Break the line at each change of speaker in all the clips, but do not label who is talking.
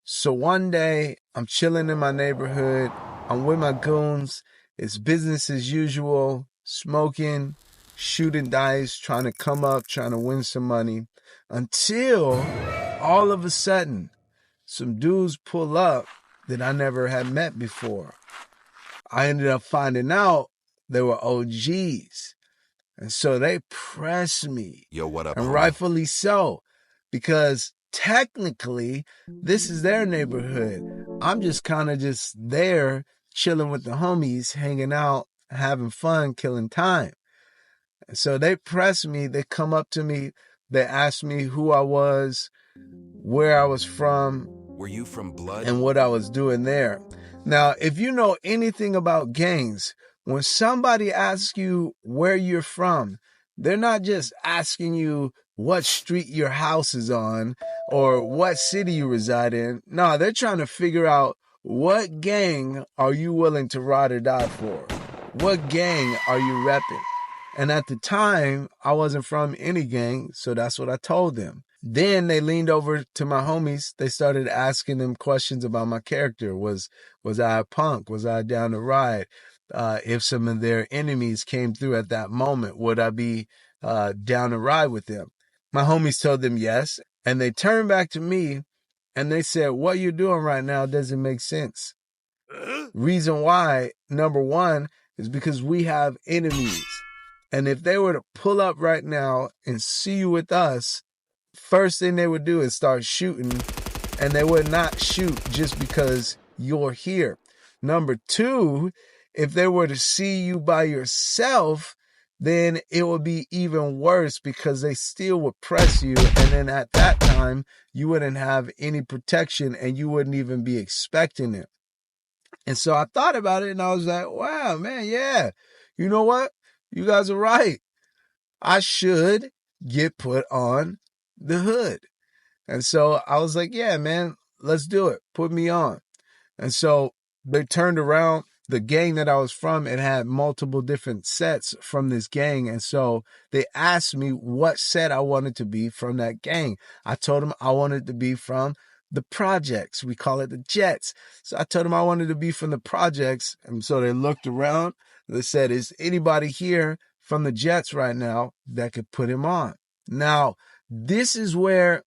So one day, I'm chilling in my neighborhood. I'm with my goons. It's business as usual, smoking, shooting dice, trying to come up, trying to win some money. Until all of a sudden, some dudes pull up that I never had met before. I ended up finding out they were OGs. And so they pressed me.
Yo, what up,
And
homie?
rightfully so, because technically, this is their neighborhood. I'm just kind of just there chilling with the homies, hanging out, having fun, killing time. And so they press me. They come up to me. They ask me who I was, where I was from,
Were you from Blood?
and what I was doing there. Now, if you know anything about gangs, when somebody asks you where you're from, they're not just asking you what street your house is on or what city you reside in. No, they're trying to figure out what gang are you willing to ride or die for? What gang are you repping? And at the time, I wasn't from any gang, so that's what I told them. Then they leaned over to my homies. They started asking them questions about my character. Was I a punk? Was I down to ride? If some of their enemies came through at that moment, would I be down to ride with them? My homies told them yes. And they turned back to me and they said, what you're doing right now doesn't make sense. Reason why, number one, is because we have enemies. And if they were to pull up right now and see you with us, first thing they would do is start shooting, and they would not shoot just because you're here. Number two, if they were to see you by yourself, then it would be even worse because they still would press you. And then at that time, you wouldn't have any protection and you wouldn't even be expecting it. And so I thought about it and I was like, wow, man, yeah, you know what? You guys are right. I should get put on the hood. And so I was like, yeah, man, let's do it. Put me on. And so they turned around. The gang that I was from, it had multiple different sets from this gang. And so they asked me what set I wanted to be from that gang. I told them I wanted to be from the projects. We call it the Jets. So I told them I wanted to be from the projects. And so they looked around. They said, is anybody here from the Jets right now that could put him on? Now, this is where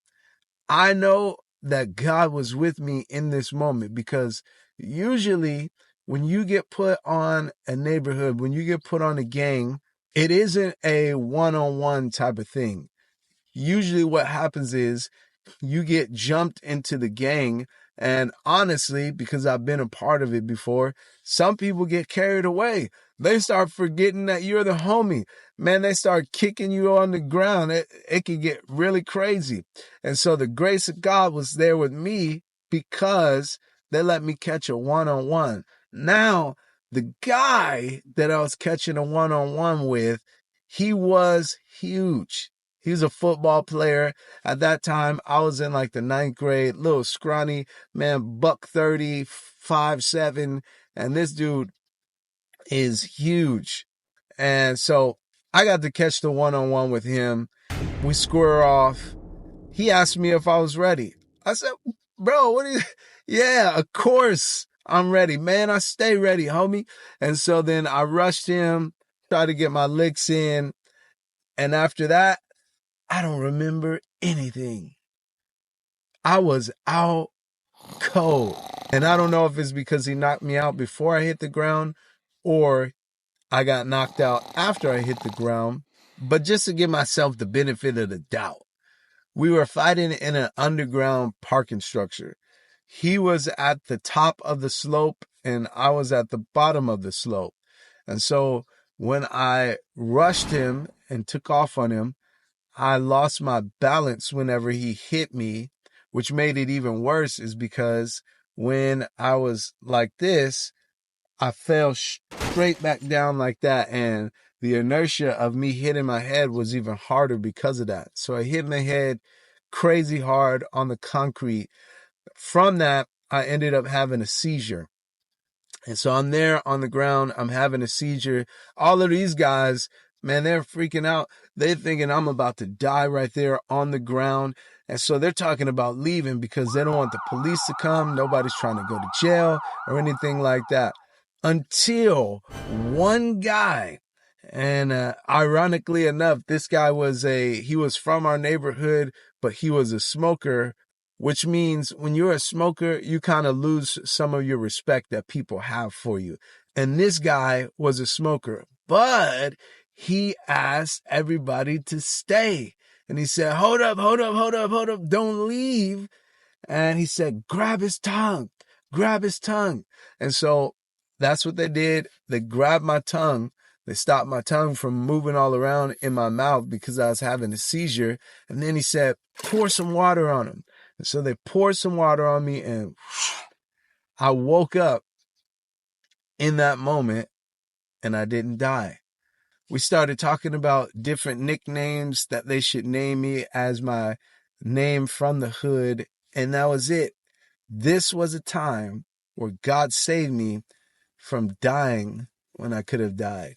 I know that God was with me in this moment, because usually when you get put on a neighborhood, when you get put on a gang, it isn't a one-on-one type of thing. Usually what happens is you get jumped into the gang, and honestly, because I've been a part of it before, some people get carried away. They start forgetting that you're the homie. Man, they start kicking you on the ground. It can get really crazy. And so the grace of God was there with me because they let me catch a one-on-one. Now, the guy that I was catching a one-on-one with, he was huge. He was a football player. At that time, I was in like the 9th grade, little scrawny, man, $130, 5'7", and this dude is huge. And so I got to catch the one-on-one with him. We square off. He asked me if I was ready. I said, bro, what are you? Yeah, of course I'm ready. Man, I stay ready, homie. And so then I rushed him, tried to get my licks in. And after that, I don't remember anything. I was out cold. And I don't know if it's because he knocked me out before I hit the ground or I got knocked out after I hit the ground. But just to give myself the benefit of the doubt, we were fighting in an underground parking structure. He was at the top of the slope and I was at the bottom of the slope. And so when I rushed him and took off on him, I lost my balance whenever he hit me, which made it even worse is because when I was like this, I fell straight back down like that. And the inertia of me hitting my head was even harder because of that. So I hit my head crazy hard on the concrete. From that, I ended up having a seizure. And so I'm there on the ground. I'm having a seizure. All of these guys, man, they're freaking out. They're thinking I'm about to die right there on the ground. And so they're talking about leaving because they don't want the police to come. Nobody's trying to go to jail or anything like that. Until one guy, and ironically enough, this guy he was from our neighborhood, but he was a smoker, which means when you're a smoker, you kind of lose some of your respect that people have for you. And this guy was a smoker, but he asked everybody to stay. And he said, hold up, don't leave. And he said, grab his tongue. And so that's what they did. They grabbed my tongue. They stopped my tongue from moving all around in my mouth because I was having a seizure. And then he said, pour some water on him. And so they poured some water on me, and I woke up in that moment, and I didn't die. We started talking about different nicknames that they should name me as my name from the hood. And that was it. This was a time where God saved me from dying when I could have died.